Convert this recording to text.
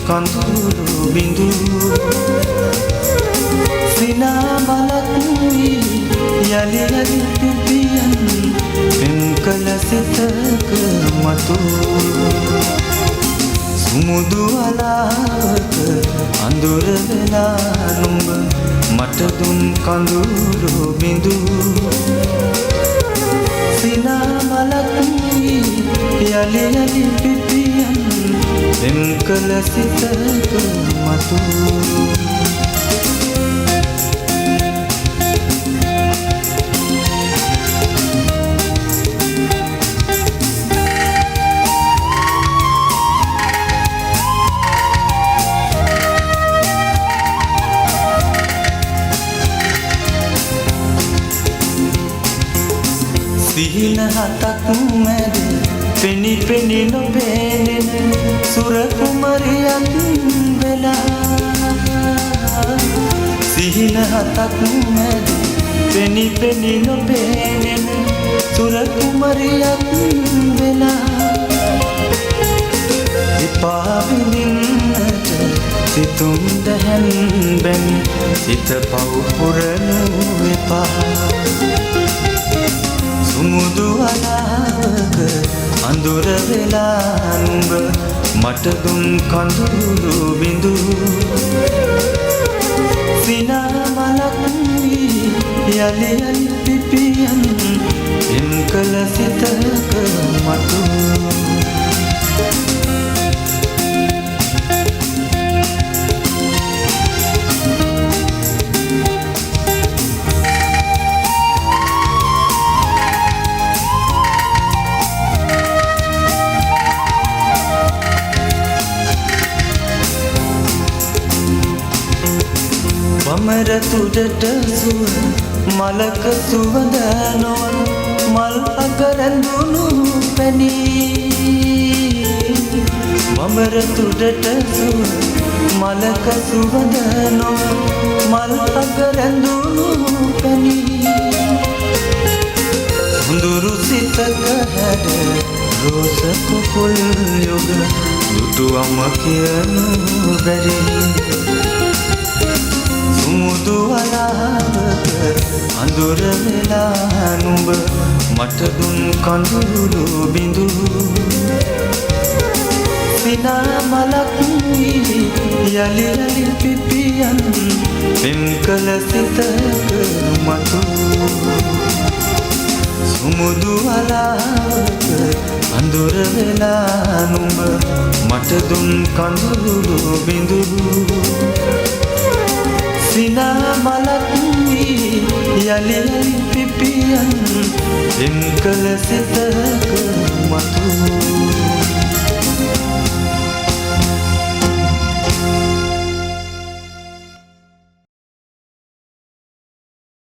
කඳුළු බිඳු සිනා මලක් යලි යලි පිපියන් පෙම් කළ සිතක මතු සුමුදු අලාවක අඳුර වෙලා නුඹ මට දුන් කඳුළු බිඳු සිනා මලක් යලි යලි පිපියන් පෙම් කළ සිතක මතු සිහින හතක් මැද පෙනි පෙනි නොපෙනෙන සුර කුමරියක් වෙලා සිහින හතක් මැද පෙනි පෙනි නොපෙනෙන සුර කුමරියක් වෙලා එපා විඳින්නට සිතුම් දැහැන් බැමි සිත පව් පුරනු එපා සුමුදු අලාවක අඳුර වෙලා නුඹ මට දුන් කඳුළු බිඳු සිනා මලක් යලි යලි පිපියන් පෙම් කළ සිතක මතු වමර තුඩට සුව මලක සුවඳ නොවන මල් අග රැඳුණු පැණි වමර තුඩට සුව මලක සුවඳ නොවන මල් අග රැඳුණු පැණි හොඳුරු සිතක හැඩ රෝස කුකුල් යොග දුටුවම කියනු බැරි සුමුදු අලාවක අඳුර වෙලා නුඹ මට දුන් කඳුළු බිඳු සිනා මලක් යලි යලි පිපියන් පෙම් කළ සිතක මතු සුමුදු අලාවක අඳුර වෙලා නුඹ මට දුන් කඳුළු බිඳු සිනා මලක් යලි යලි පිපියන් පෙම් කළ සිතක මතු